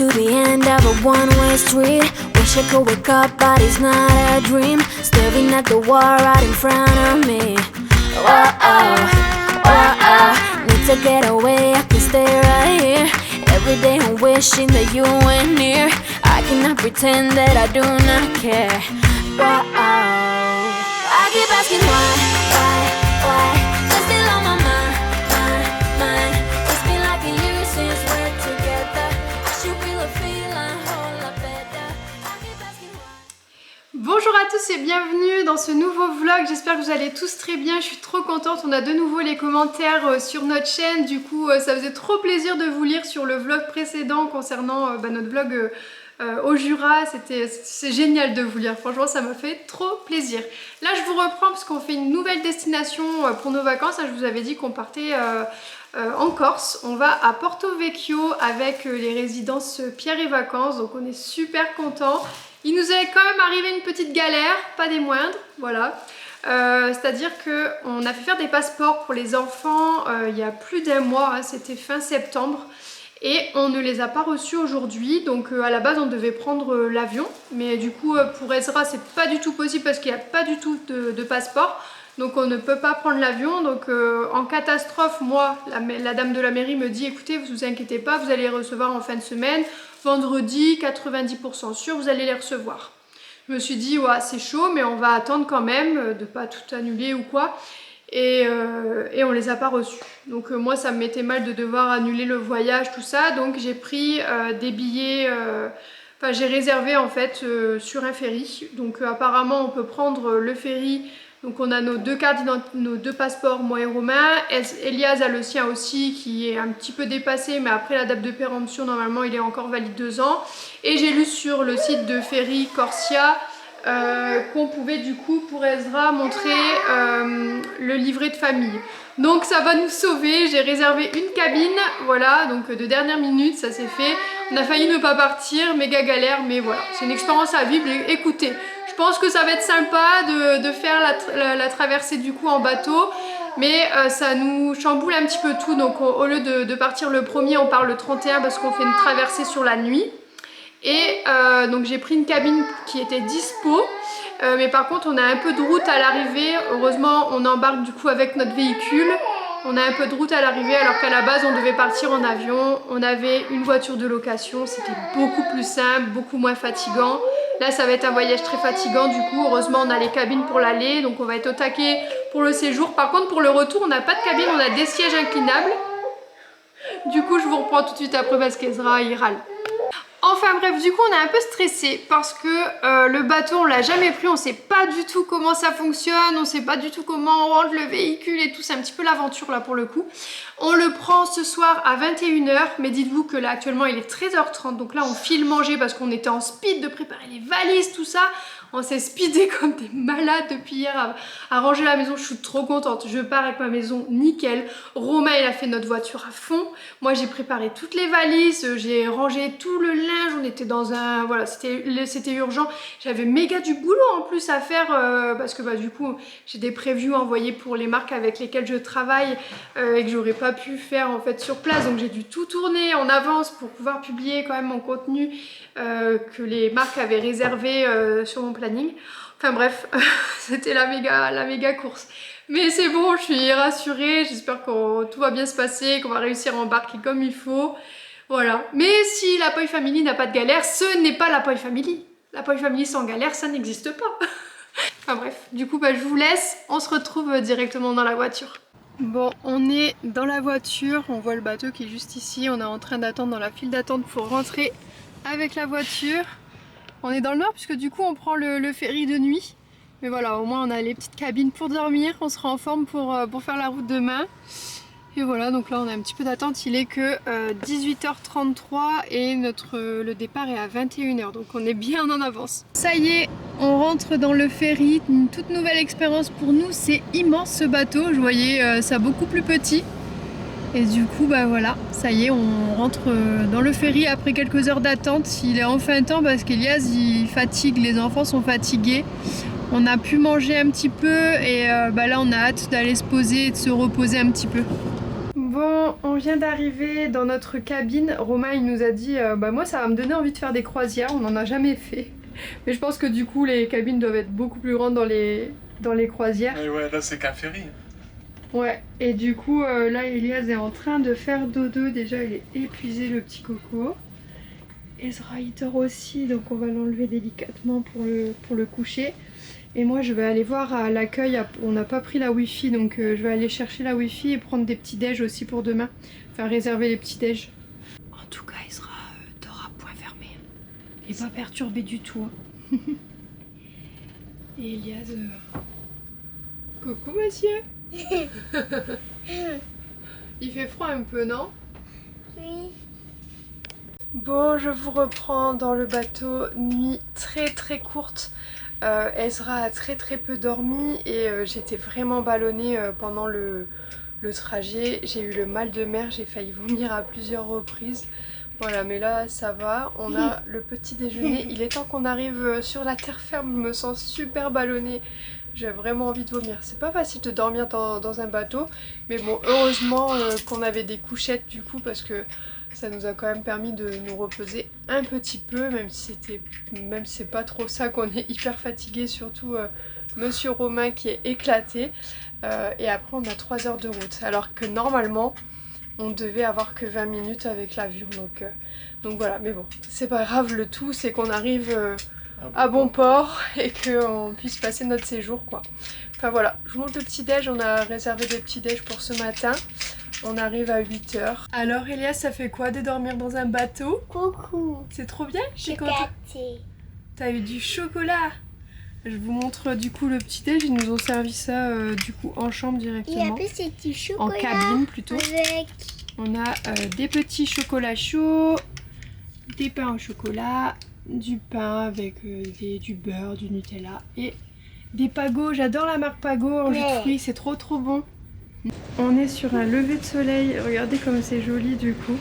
to the end of a one-way street. Wish I could wake up, but it's not a dream. Staring at the wall right in front of me. Need to get away, I can stay right here. Every day I'm wishing that you were near. I cannot pretend that I do not care. I keep asking why? You're still on my mind. It's been like a year since we're together. I should feel a feeling whole lot better. I keep asking why. Bonjour à tous et bienvenue dans ce nouveau vlog, j'espère que vous allez tous très bien, je suis trop contente, on a de nouveau les commentaires sur notre chaîne, du coup ça faisait trop plaisir de vous lire sur le vlog précédent concernant notre vlog au Jura, c'est génial de vous lire, franchement ça m'a fait trop plaisir. Là je vous reprends parce qu'on fait une nouvelle destination pour nos vacances, je vous avais dit qu'on partait en Corse, on va à Porto Vecchio avec les résidences Pierre et Vacances, donc on est super contents. Il nous est quand même arrivé une petite galère, pas des moindres, voilà. C'est-à-dire qu'on a fait faire des passeports pour les enfants il y a plus d'un mois, c'était fin septembre. Et on ne les a pas reçus aujourd'hui, donc à la base on devait prendre l'avion. Mais du coup pour Ezra c'est pas du tout possible parce qu'il n'y a pas du tout de passeport. Donc on ne peut pas prendre l'avion, donc en catastrophe, moi, la dame de la mairie me dit écoutez, vous inquiétez pas, vous allez les recevoir en fin de semaine, vendredi, 90% sûr, vous allez les recevoir. Je me suis dit ouais c'est chaud, mais on va attendre quand même, de pas tout annuler ou quoi, et on les a pas reçus. Donc moi ça me mettait mal de devoir annuler le voyage, tout ça, donc j'ai pris des billets, enfin j'ai réservé en fait sur un ferry, donc apparemment on peut prendre le ferry. Donc on a nos deux cartes d'identité, nos deux passeports, moi et Romain. Elias a le sien aussi qui est un petit peu dépassé, mais après la date de péremption normalement il est encore valide 2 ans. Et j'ai lu sur le site de Ferry Corsia qu'on pouvait du coup pour Ezra montrer le livret de famille. Donc ça va nous sauver, j'ai réservé une cabine, voilà, donc de dernière minute ça s'est fait. On a failli ne pas partir, méga galère, mais voilà, c'est une expérience à vivre, écoutez. Je pense que ça va être sympa de faire la traversée du coup en bateau, mais ça nous chamboule un petit peu tout. Donc au lieu de partir le 1er, on part le 31 parce qu'on fait une traversée sur la nuit. Et donc j'ai pris une cabine qui était dispo, mais par contre on a un peu de route à l'arrivée. Heureusement on embarque du coup avec notre véhicule. On a un peu de route à l'arrivée alors qu'à la base on devait partir en avion. On avait une voiture de location, c'était beaucoup plus simple, beaucoup moins fatigant. Là ça va être un voyage très fatigant, du coup heureusement on a les cabines pour l'aller, donc on va être au taquet pour le séjour. Par contre pour le retour on n'a pas de cabine, on a des sièges inclinables. Du coup je vous reprends tout de suite après parce qu'Ezra il râle. Enfin bref, du coup on est un peu stressé parce que le bateau on l'a jamais pris, on sait pas du tout comment ça fonctionne, on sait pas du tout comment on rentre le véhicule et tout, c'est un petit peu l'aventure là pour le coup. On le prend ce soir à 21 h, mais dites-vous que là actuellement il est 13 h 30, donc là on file manger parce qu'on était en speed de préparer les valises, tout ça. On s'est speedé comme des malades depuis hier à ranger la maison, je suis trop contente, je pars avec ma maison nickel. Romain il a fait notre voiture à fond, moi j'ai préparé toutes les valises, j'ai rangé tout le linge, on était dans un... voilà, c'était urgent, j'avais méga du boulot en plus à faire parce que bah, du coup j'ai des previews envoyés pour les marques avec lesquelles je travaille et que j'aurais pas pu faire en fait sur place, donc j'ai dû tout tourner en avance pour pouvoir publier quand même mon contenu que les marques avaient réservé sur mon planning. Enfin bref, c'était la méga course. Mais c'est bon, je suis rassurée, j'espère que tout va bien se passer, qu'on va réussir à embarquer comme il faut. Voilà. Mais si la Poi Family n'a pas de galère, ce n'est pas la Poi Family. La Poi Family sans galère, ça n'existe pas. Enfin bref, du coup bah, je vous laisse, on se retrouve directement dans la voiture. Bon, on est dans la voiture, on voit le bateau qui est juste ici, on est en train d'attendre dans la file d'attente pour rentrer avec la voiture. On est dans le nord puisque du coup on prend le ferry de nuit. Mais voilà, au moins on a les petites cabines pour dormir, on sera en forme pour faire la route demain. Et voilà, donc là on a un petit peu d'attente, il est que 18 h 33 et le départ est à 21 h, donc on est bien en avance. Ça y est, on rentre dans le ferry, une toute nouvelle expérience pour nous, c'est immense ce bateau, je voyais ça beaucoup plus petit. Et du coup bah voilà, ça y est, on rentre dans le ferry après quelques heures d'attente. Il est enfin temps parce qu'Elias il fatigue, les enfants sont fatigués. On a pu manger un petit peu et bah là on a hâte d'aller se poser et de se reposer un petit peu. Bon, Bon, on vient d'arriver dans notre cabine. Romain il nous a dit bah moi ça va me donner envie de faire des croisières, on n'en a jamais fait. Mais je pense que du coup les cabines doivent être beaucoup plus grandes dans les croisières. Et ouais, là c'est qu'un ferry. Ouais, et du coup là Elias est en train de faire dodo, déjà il est épuisé le petit coco. Ezra il dort aussi, donc on va l'enlever délicatement pour le coucher. Et moi je vais aller voir à l'accueil, on n'a pas pris la wifi donc je vais aller chercher la wifi et prendre des petits déj aussi pour demain. Enfin réserver les petits déj. En tout cas Ezra dort à point fermé. Il est pas perturbé du tout. Hein. Et Elias... Coucou monsieur. Il fait froid un peu, non? Oui. Bon, je vous reprends dans le bateau, nuit très courte. Ezra a très peu dormi et j'étais vraiment ballonnée pendant le trajet. J'ai eu le mal de mer, j'ai failli vomir à plusieurs reprises. Voilà, mais là ça va, on a le petit déjeuner. Il est temps qu'on arrive sur la terre ferme, je me sens super ballonnée. J'ai vraiment envie de vomir. C'est pas facile de dormir dans un bateau, mais bon, heureusement qu'on avait des couchettes du coup parce que ça nous a quand même permis de nous reposer un petit peu, même si c'est pas trop ça, qu'on est hyper fatigué, surtout Monsieur Romain qui est éclaté. Et après on a 3 heures de route, alors que normalement on devait avoir que 20 minutes avec l'avion. Donc voilà, mais bon, c'est pas grave, le tout c'est qu'on arrive à bon port et qu'on puisse passer notre séjour quoi. Enfin voilà, je vous montre le petit déj, on a réservé des petits déj pour ce matin. On arrive à 8 h. Alors Elias, ça fait quoi de dormir dans un bateau? Coucou. C'est trop bien? T'es content? Gâté. T'as eu du chocolat. Je vous montre du coup le petit déj, ils nous ont servi ça du coup en chambre Et directement. après c'est du chocolat. En cabine plutôt. Avec... On a des petits chocolats chauds, des pains au chocolat, du pain avec du beurre, du Nutella et des pagos. J'adore la marque Pago en jus de fruits, c'est trop bon. On est sur un lever de soleil, regardez comme c'est joli du coup.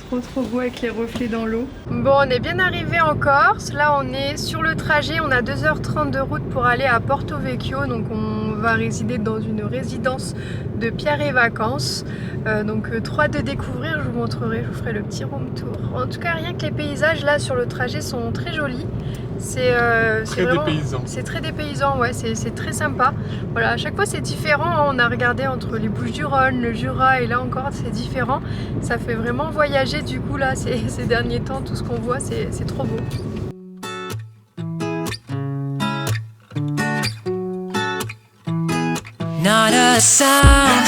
Trop beau avec les reflets dans l'eau. Bon, on est bien arrivé en Corse. Là on est sur le trajet, on a 2h30 de route pour aller à Porto Vecchio. Donc on va résider dans une résidence de Pierre et Vacances. Trop hâte de découvrir, je vous montrerai, je vous ferai le petit room tour. En tout cas rien que les paysages là sur le trajet sont très jolis. C'est vraiment dépaysant. C'est très dépaysant, ouais, c'est très sympa. Voilà, à chaque fois c'est différent. On a regardé entre les Bouches-du-Rhône, le Jura et là encore c'est différent. Ça fait vraiment voyager du coup là ces derniers temps, tout ce qu'on voit c'est trop beau. Not a sound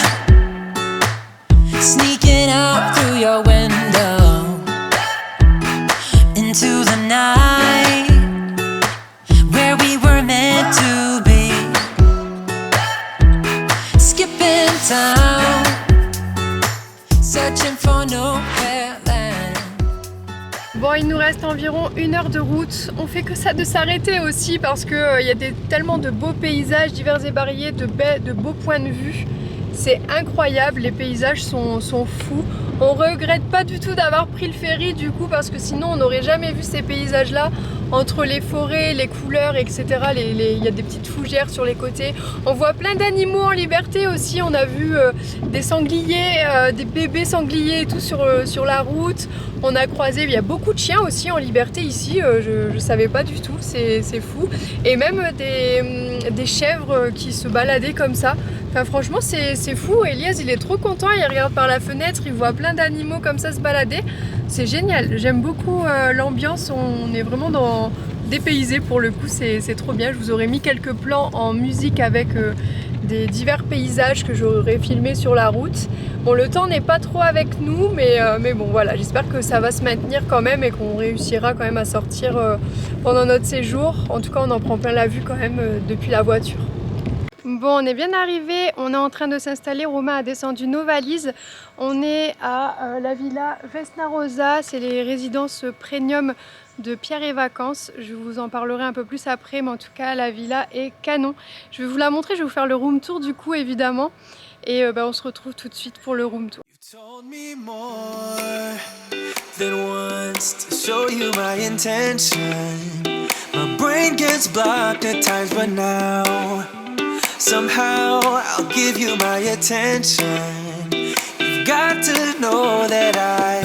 sneaking out through your window into the night where we were meant to be, skipping town, searching for nowhere land. Bon, il nous reste environ 1 heure de route. On fait que ça de s'arrêter aussi parce que il y a tellement de beaux paysages divers et variés, de beaux points de vue. C'est incroyable, les paysages sont fous. On regrette pas du tout d'avoir pris le ferry du coup parce que sinon on n'aurait jamais vu ces paysages là entre les forêts, les couleurs etc. Il y a des petites fougères sur les côtés. On voit plein d'animaux en liberté aussi. On a vu des sangliers, des bébés sangliers et tout sur la route. On a croisé, il y a beaucoup de chiens aussi en liberté ici, je savais pas du tout, c'est fou. Et même des chèvres qui se baladaient comme ça. Enfin franchement c'est fou. Elias il est trop content, il regarde par la fenêtre, il voit plein d'animaux comme ça se balader. C'est génial, j'aime beaucoup l'ambiance, on est vraiment dépaysé pour le coup, c'est trop bien. Je vous aurais mis quelques plans en musique avec des divers paysages que j'aurais filmés sur la route. Bon, le temps n'est pas trop avec nous, mais bon voilà, j'espère que ça va se maintenir quand même et qu'on réussira quand même à sortir pendant notre séjour. En tout cas, on en prend plein la vue quand même depuis la voiture. Bon, on est bien arrivé, on est en train de s'installer, Romain a descendu nos valises. On est à la villa Vesna Rosa, c'est les résidences premium de Pierre et Vacances. Je vous en parlerai un peu plus après, mais en tout cas la villa est canon. Je vais vous la montrer, je vais vous faire le room tour du coup évidemment. Et on se retrouve tout de suite pour le room tour. You told me more than once to show you my intention. My brain gets blocked at times, but now somehow I'll give you my attention. You've got know that I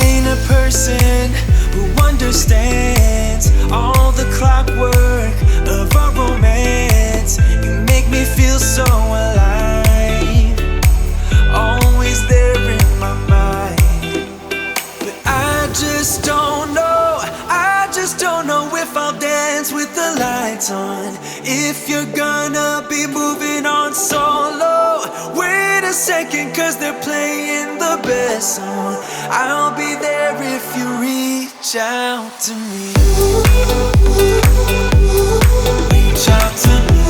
ain't a person who understands all the clockwork of our romance. You make me feel so alive, always there in my mind. But I just don't know if I'll dance with the lights on. If you're gonna be moving on solo, wait a second, cause they're playing the best song. I'll be there if you reach out to me. Reach out to me.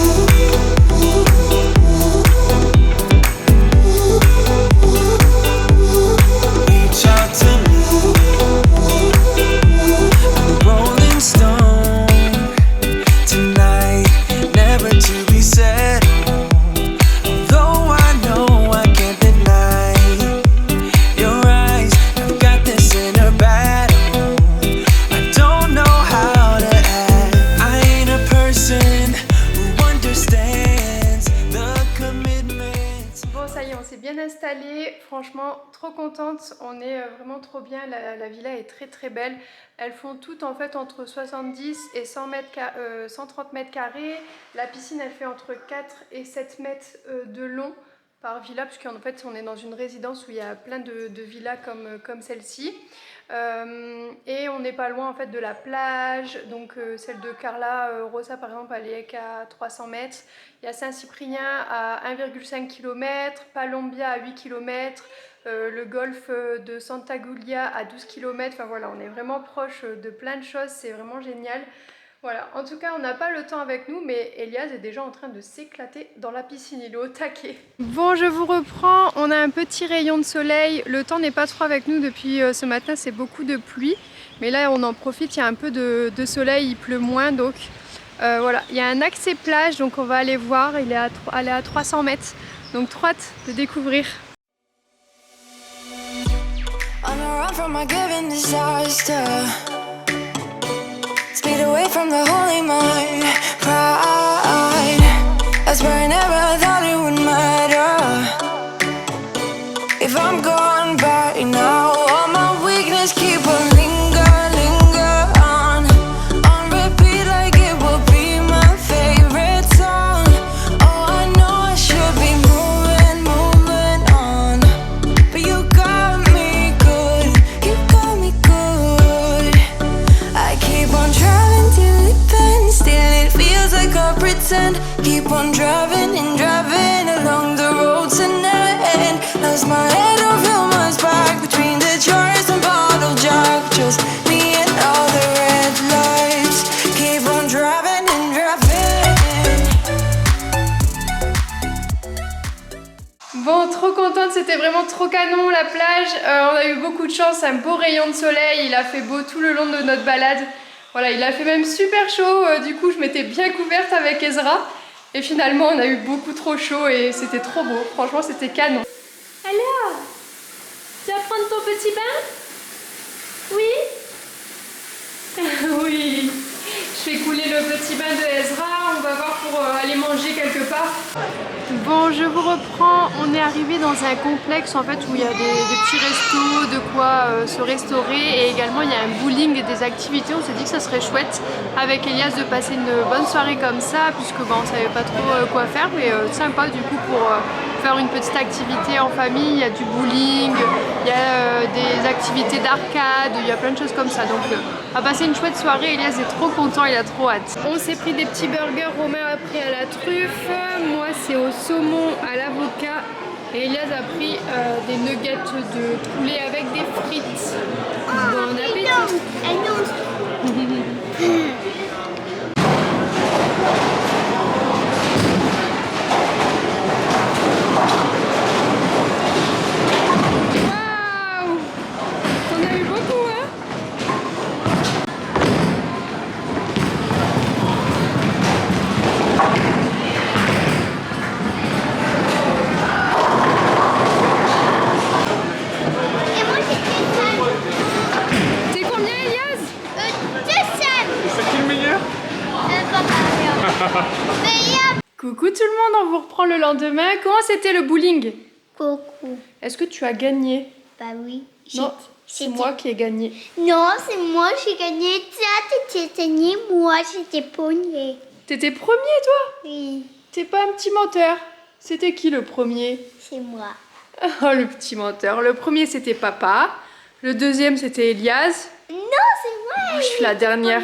Reach out to me. Installée, franchement trop contente, on est vraiment trop bien, la villa est très belle. Elles font toutes en fait entre 70 et 130 mètres carrés. La piscine elle fait entre 4 et 7 mètres de long par villa, puisqu'en fait on est dans une résidence où il y a plein de villas comme celle-ci. Et on n'est pas loin en fait de la plage, donc celle de Carla Rosa par exemple elle est qu'à 300 mètres. Il y a Saint-Cyprien à 1,5 km, Palombia à 8 km, le golfe de Santa Giulia à 12 km. Enfin voilà, on est vraiment proche de plein de choses, c'est vraiment génial. Voilà, en tout cas on n'a pas le temps avec nous, mais Elias est déjà en train de s'éclater dans la piscine, il est au taquet. Bon, je vous reprends, on a un petit rayon de soleil, le temps n'est pas trop avec nous depuis ce matin, c'est beaucoup de pluie. Mais là on en profite, il y a un peu de soleil, il pleut moins donc voilà. Il y a un accès plage, donc on va aller voir, elle est à 300 mètres, donc trop hâte de découvrir. Speed away from the holy mind, pride. That's where I never thought it would matter. If I'm gone by now, all my weakness keep on linger on repeat like it will be my favorite song. Oh, I know I should be moving on, but you got me good, you got me good. I keep on driving till it bends, still it feels like I pretend. Keep on driving and driving along the road to never end. Lost my head, don't feel much back between the jars and bottle jack. Just me and all the red lights. Keep on driving and driving. Bon, trop contente, c'était vraiment trop canon la plage. On a eu beaucoup de chance, un beau rayon de soleil, il a fait beau tout le long de notre balade. Voilà, il a fait même super chaud, du coup je m'étais bien couverte avec Ezra. Et finalement on a eu beaucoup trop chaud et c'était trop beau, franchement c'était canon. Alors, tu vas prendre ton petit bain? Oui? Oui, je fais couler le petit bain de Ezra, on va voir pour aller manger quelque part. Bon, je vous reprends, on est arrivé dans un complexe en fait où il y a des petits restos, de quoi se restaurer, et également il y a un bowling et des activités. On s'est dit que ça serait chouette avec Elias de passer une bonne soirée comme ça, puisque bon, on savait pas trop quoi faire, mais sympa du coup pour faire une petite activité en famille. Il y a du bowling, il y a des activités d'arcade, il y a plein de choses comme ça, donc on va passer une chouette soirée. Elias est trop content, il a trop hâte. On s'est pris des petits burgers, Romain a pris à la truffe, moi c'est au saumon à l'avocat, et Elias a pris des nuggets de poulet avec des frites. Bon appétit. Waouh, on a eu beaucoup hein. Coucou tout le monde, on vous reprend le lendemain. Comment c'était le bowling? Coucou. Est-ce que tu as gagné? Bah oui. Non, c'est moi qui ai gagné. Non, c'est moi, j'ai gagné. Ça, t'étais gagné, moi, j'étais premier. T'étais premier, toi? Oui, T'es pas un petit menteur. C'était qui le premier? c'est moi. Oh, le petit menteur. Le premier, c'était papa. Le deuxième, c'était Elias. Non, c'est moi. Oh, je suis la dernière.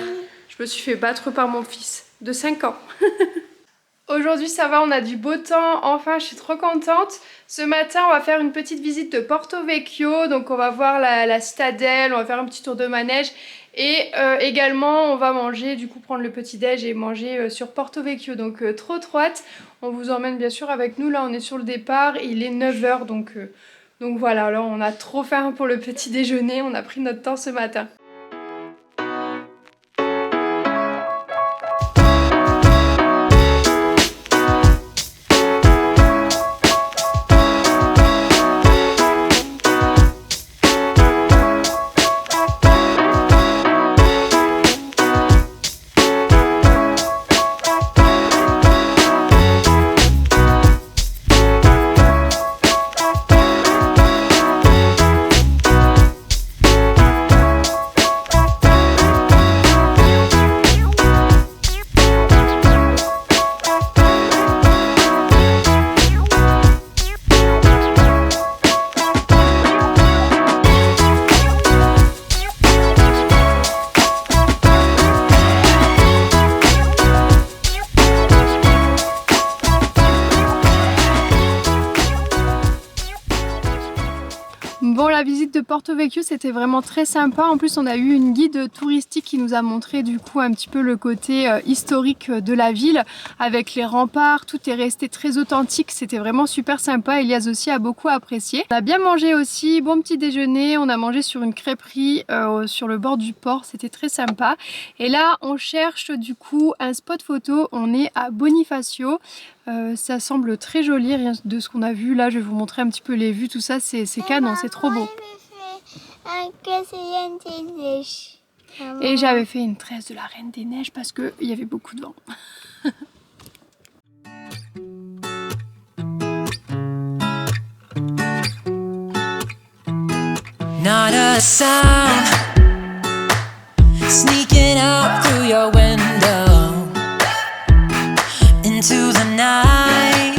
Je me suis fait battre par mon fils de 5 ans. Aujourd'hui, ça va, on a du beau temps. Enfin, je suis trop contente. Ce matin, on va faire une petite visite de Porto Vecchio. Donc, on va voir la citadelle, on va faire un petit tour de manège. Et également, on va manger, du coup, prendre le petit-déj et manger sur Porto Vecchio. Donc, trop hâte. On vous emmène bien sûr avec nous. Là, on est sur le départ. Il est 9 h. Donc voilà, là, on a trop faim pour le petit déjeuner. On a pris notre temps ce matin. Bon, la visite de Porto Vecchio, c'était vraiment très sympa. En plus, on a eu une guide touristique qui nous a montré du coup un petit peu le côté historique de la ville avec les remparts. Tout est resté très authentique. C'était vraiment super sympa. Elias aussi a beaucoup apprécié. On a bien mangé aussi. Bon petit déjeuner. On a mangé sur une crêperie sur le bord du port. C'était très sympa. Et là, on cherche du coup un spot photo. On est à Bonifacio. Ça semble très joli, rien de ce qu'on a vu. Là, je vais vous montrer un petit peu les vues, tout ça, c'est canon, c'est trop beau. Et j'avais fait une tresse de la Reine des Neiges parce qu'il y avait beaucoup de vent. Not a sound sneaking out through your window into the night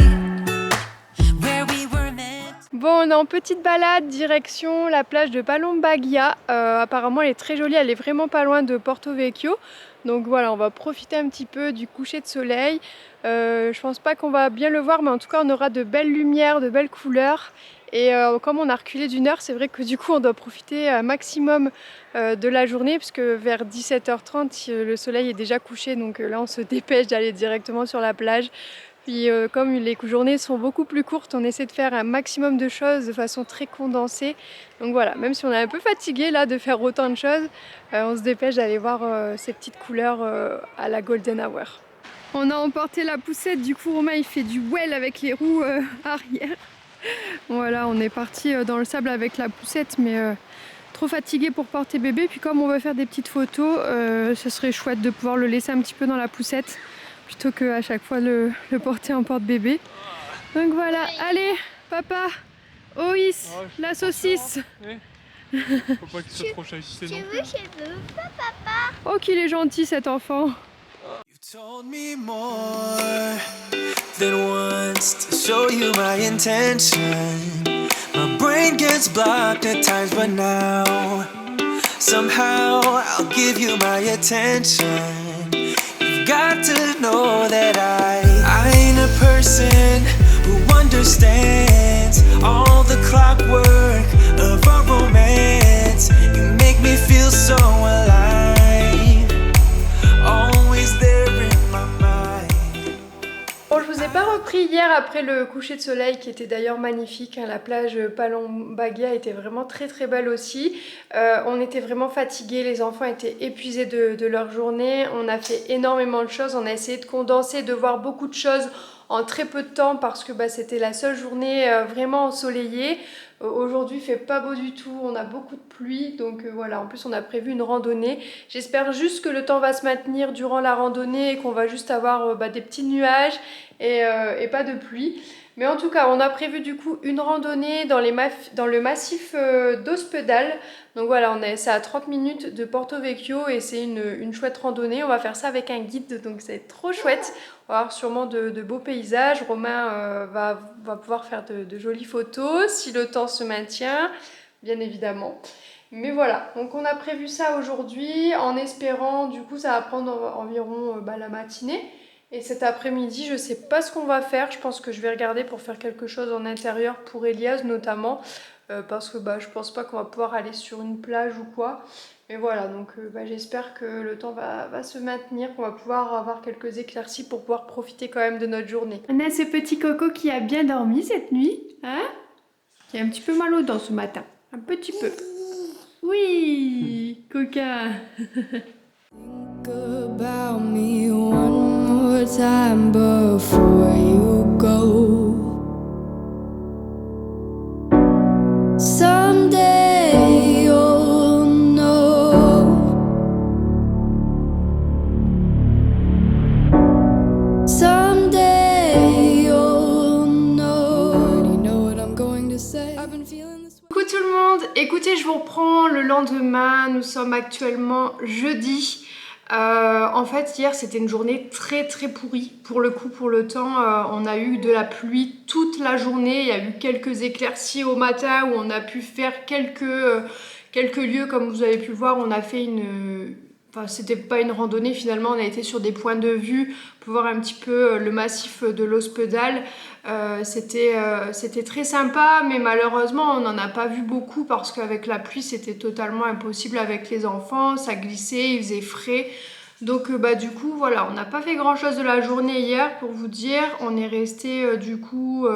where we were meant. Bon, on est en petite balade direction la plage de Palombagia. Apparemment, elle est très jolie, elle est vraiment pas loin de Porto Vecchio. Donc voilà, on va profiter un petit peu du coucher de soleil. Je pense pas qu'on va bien le voir, mais en tout cas, on aura de belles lumières, de belles couleurs. Et comme on a reculé d'une heure, c'est vrai que du coup on doit profiter un maximum de la journée, puisque vers 17 h 30 le soleil est déjà couché, donc là on se dépêche d'aller directement sur la plage. Puis comme les journées sont beaucoup plus courtes, on essaie de faire un maximum de choses de façon très condensée. Donc voilà, même si on est un peu fatigué là de faire autant de choses, on se dépêche d'aller voir ces petites couleurs à la Golden Hour. On a emporté la poussette, du coup Romain il fait du well avec les roues arrière. Voilà, on est parti dans le sable avec la poussette, mais trop fatigué pour porter bébé. Puis comme on va faire des petites photos, ce serait chouette de pouvoir le laisser un petit peu dans la poussette plutôt qu'à chaque fois le porter en porte-bébé. Donc voilà, allez papa, Oïs, la saucisse. Faut pas qu'il soit trop chahuté non plus. Je veux pas, papa. Oh qu'il est gentil cet enfant. You told me more than once to show you my intention. My brain gets blocked at times, but now somehow I'll give you my attention. You've got to know that I ain't a person who understands all the clockwork of our romance. You make me feel so alive, always there in my mind. Bon, je vous ai pas repris hier après le coucher de soleil qui était d'ailleurs magnifique, hein. La plage Palombagia était vraiment très très belle aussi. On était vraiment fatigués, les enfants étaient épuisés de leur journée. On a fait énormément de choses, on a essayé de condenser, de voir beaucoup de choses en très peu de temps parce que c'était la seule journée vraiment ensoleillée. Aujourd'hui il fait pas beau du tout, on a beaucoup de pluie, donc voilà, en plus on a prévu une randonnée. J'espère juste que le temps va se maintenir durant la randonnée et qu'on va juste avoir des petits nuages et pas de pluie. Mais en tout cas, on a prévu du coup une randonnée dans le massif d'Ospedal. Donc voilà, c'est à 30 minutes de Porto Vecchio et c'est une chouette randonnée. On va faire ça avec un guide, donc c'est trop chouette. On va avoir sûrement de beaux paysages. Romain va pouvoir faire de jolies photos si le temps se maintient, bien évidemment. Mais voilà, donc on a prévu ça aujourd'hui en espérant, du coup ça va prendre environ la matinée. Et cet après-midi, je sais pas ce qu'on va faire. Je pense que je vais regarder pour faire quelque chose en intérieur pour Elias notamment. Parce que je pense pas qu'on va pouvoir aller sur une plage ou quoi. Mais voilà, donc j'espère que le temps va se maintenir, qu'on va pouvoir avoir quelques éclaircies pour pouvoir profiter quand même de notre journée. On a ce petit coco qui a bien dormi cette nuit, hein? Qui a un petit peu mal aux dents ce matin, un petit peu. Oui, coquin. Think about me one more time before you go. Someday you'll know. Someday you'll know. Already know what I'm going to say. I've been feeling this way. Coucou tout le monde, écoutez, je vous reprends le lendemain, nous sommes actuellement jeudi. En fait hier c'était une journée très pourrie pour le coup, pour le temps. On a eu de la pluie toute la journée, il y a eu quelques éclaircies au matin où on a pu faire quelques lieux comme vous avez pu le voir. On a fait enfin c'était pas une randonnée finalement, on a été sur des points de vue pour voir un petit peu le massif de l'Ospedal. C'était très sympa, mais malheureusement on n'en a pas vu beaucoup parce qu'avec la pluie c'était totalement impossible avec les enfants, ça glissait, il faisait frais. Donc du coup voilà, on n'a pas fait grand chose de la journée hier pour vous dire. On est resté du coup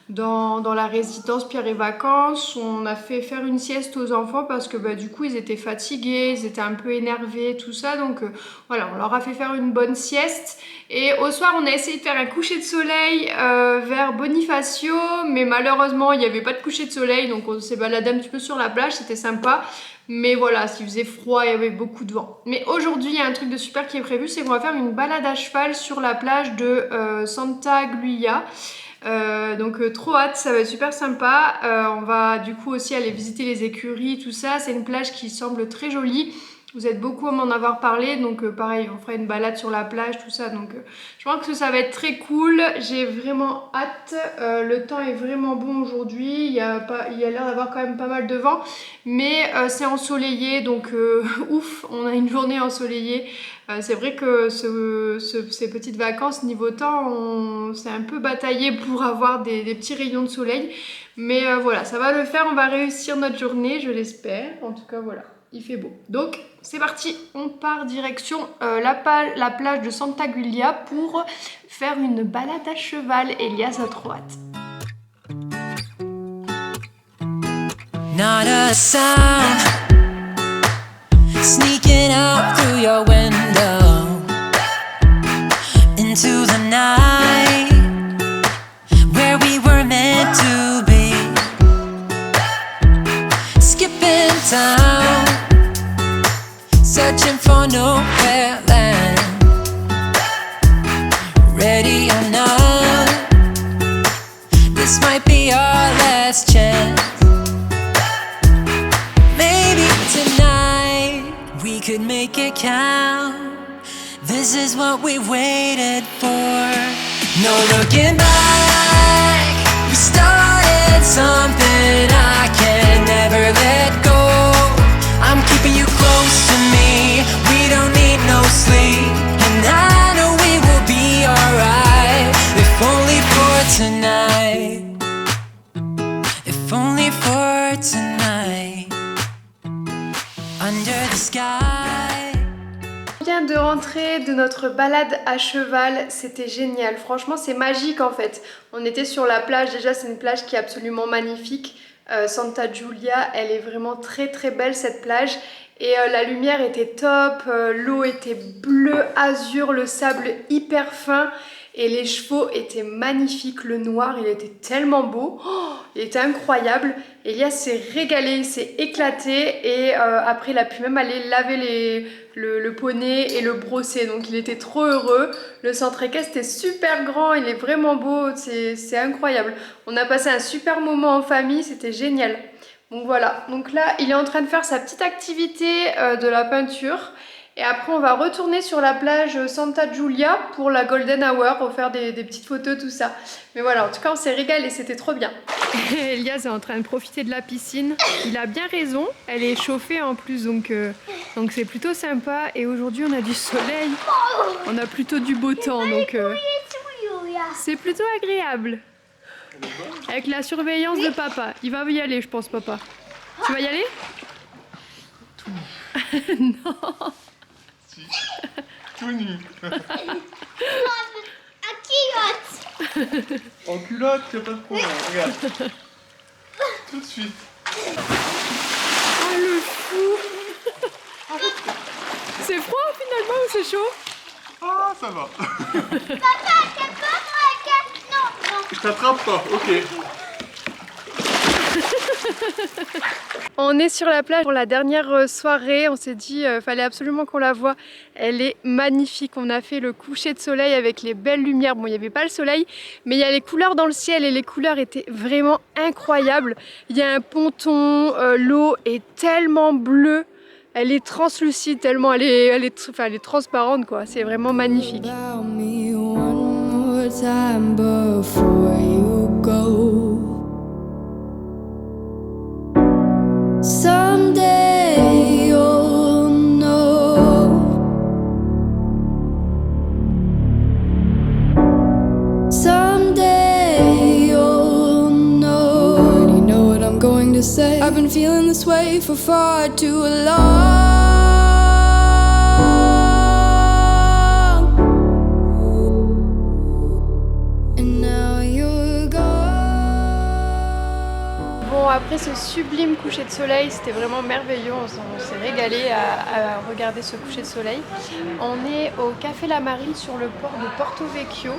dans la résidence Pierre et Vacances. On a fait faire une sieste aux enfants parce que du coup ils étaient fatigués, ils étaient un peu énervés, tout ça. Donc voilà, on leur a fait faire une bonne sieste. Et au soir on a essayé de faire un coucher de soleil vers Bonifacio, mais malheureusement il n'y avait pas de coucher de soleil, donc on s'est baladé un petit peu sur la plage, c'était sympa. Mais voilà, s'il faisait froid, il y avait beaucoup de vent. Mais aujourd'hui, il y a un truc de super qui est prévu, c'est qu'on va faire une balade à cheval sur la plage de Santa Giulia. Donc trop hâte, ça va être super sympa. On va du coup aussi aller visiter les écuries, tout ça. C'est une plage qui semble très jolie. Vous êtes beaucoup à m'en avoir parlé, donc pareil, on fera une balade sur la plage, tout ça. Donc je pense que ça va être très cool. J'ai vraiment hâte. Le temps est vraiment bon aujourd'hui. Il y a l'air d'avoir quand même pas mal de vent, mais c'est ensoleillé, donc ouf, on a une journée ensoleillée. C'est vrai que ces petites vacances niveau temps, on s'est un peu bataillé pour avoir des petits rayons de soleil. Mais voilà, ça va le faire, on va réussir notre journée, je l'espère. En tout cas, voilà, il fait beau. Donc, c'est parti, on part direction la plage de Santa Giulia pour faire une balade à cheval. Elias a trop hâte. Not a sound sneaking out through your window into the night where we were meant to be, skipping town, searching for nowhere land, ready or not, this might be our last chance. Maybe tonight we could make it count. This is what we waited for. No looking back, we started something I can never let go. I'm keeping you close to me, we don't need no sleep, and I know we will be alright, if only for tonight, if only for tonight, under the sky. On vient de rentrer de notre balade à cheval, c'était génial, franchement c'est magique en fait. On était sur la plage, déjà c'est une plage qui est absolument magnifique. Santa Giulia, elle est vraiment très belle cette plage. Et la lumière était top, l'eau était bleue azur, le sable hyper fin. Et les chevaux étaient magnifiques, le noir il était tellement beau, oh, il était incroyable. Elias s'est régalé, il s'est éclaté et après il a pu même aller laver le poney et le brosser, donc il était trop heureux. Le centre équestre était super grand, il est vraiment beau, c'est incroyable. On a passé un super moment en famille, c'était génial. Donc voilà, donc là il est en train de faire sa petite activité de la peinture. Et après on va retourner sur la plage Santa Giulia pour la Golden Hour, pour faire des petites photos, tout ça. Mais voilà, en tout cas on s'est régalé, c'était trop bien. Elias est en train de profiter de la piscine. Il a bien raison, elle est chauffée en plus, donc c'est plutôt sympa. Et aujourd'hui on a du soleil, on a plutôt du beau temps, donc c'est plutôt agréable. Avec la surveillance de papa. Il va y aller, je pense, papa. Tu vas y aller? Non. Tout nu. culotte. En culotte, y'a pas de problème. Regarde. Tout de suite. Oh le fou. C'est froid finalement ou c'est chaud? Ah, ça va. Papa, t'as pas non. Je t'attrape pas, ok. On est sur la plage pour la dernière soirée, on s'est dit fallait absolument qu'on la voie. Elle est magnifique, on a fait le coucher de soleil avec les belles lumières. Bon, il n'y avait pas le soleil, mais il y a les couleurs dans le ciel et les couleurs étaient vraiment incroyables. Il y a un ponton, l'eau est tellement bleue, elle est translucide tellement, elle est transparente quoi, c'est vraiment magnifique. Someday you'll know. Someday you'll know. Already know what I'm going to say. I've been feeling this way for far too long. And now you're gone. Bon, après ce sublime coucher de soleil, c'était vraiment merveilleux, on s'est régalé à regarder ce coucher de soleil. On est au Café La Marine sur le port de Porto Vecchio,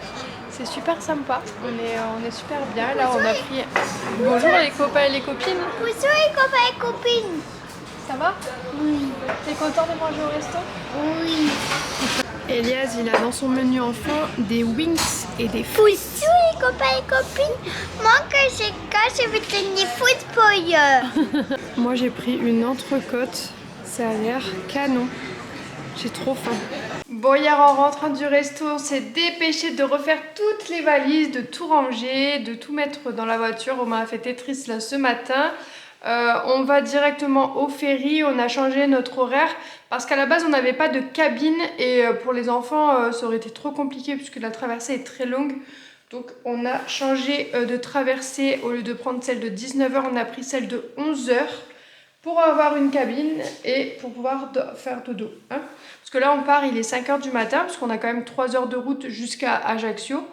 c'est super sympa, on est super bien. Là on a pris... Bonjour les copains et les copines. Bonjour les copains et copines. Ça va? Oui. T'es content de manger au resto? Oui. Elias, il a dans son menu enfant des wings et des frites. Bonjour les copains et copines. Moi quand je vais tenir football. Moi j'ai pris une entrecôte, ça a l'air canon. J'ai trop faim. Bon, hier en rentrant du resto, on s'est dépêché de refaire toutes les valises, de tout ranger, de tout mettre dans la voiture. On m'a fait Tetris là ce matin. On va directement au ferry, on a changé notre horaire parce qu'à la base on n'avait pas de cabine et pour les enfants ça aurait été trop compliqué puisque la traversée est très longue. Donc on a changé de traversée, au lieu de prendre celle de 19h, on a pris celle de 11h pour avoir une cabine et pour pouvoir faire dodo. Hein. Parce que là on part, il est 5h du matin parce qu'on a quand même 3 heures de route jusqu'à Ajaccio.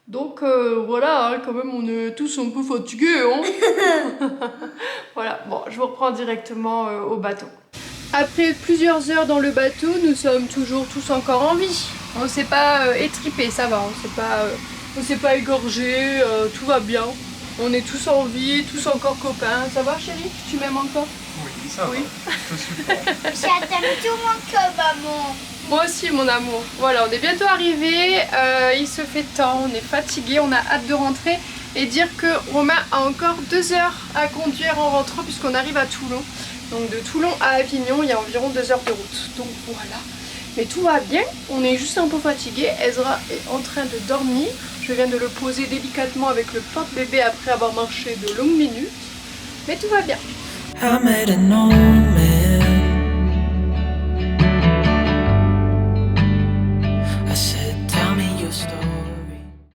Donc voilà, hein, quand même on est tous un peu fatigués. Hein. Voilà, bon, je vous reprends directement au bateau. Après plusieurs heures dans le bateau, nous sommes toujours tous encore en vie. On ne s'est pas étripé, ça va, on s'est pas égorgé, tout va bien. On est tous en vie, tous encore copains. Ça va chérie? Tu m'aimes encore? Oui, ça va. Oui. Je supporte. J'attends tout mon cœur, maman. Moi aussi mon amour. Voilà, on est bientôt arrivés, il se fait temps, on est fatigué, on a hâte de rentrer et dire que Romain a encore 2 heures à conduire en rentrant puisqu'on arrive à Toulon. Donc de Toulon à Avignon, il y a environ 2 heures de route. Donc voilà. Mais tout va bien, on est juste un peu fatigué. Ezra est en train de dormir. Je viens de le poser délicatement avec le porte-bébé après avoir marché de longues minutes. Mais tout va bien. I met an old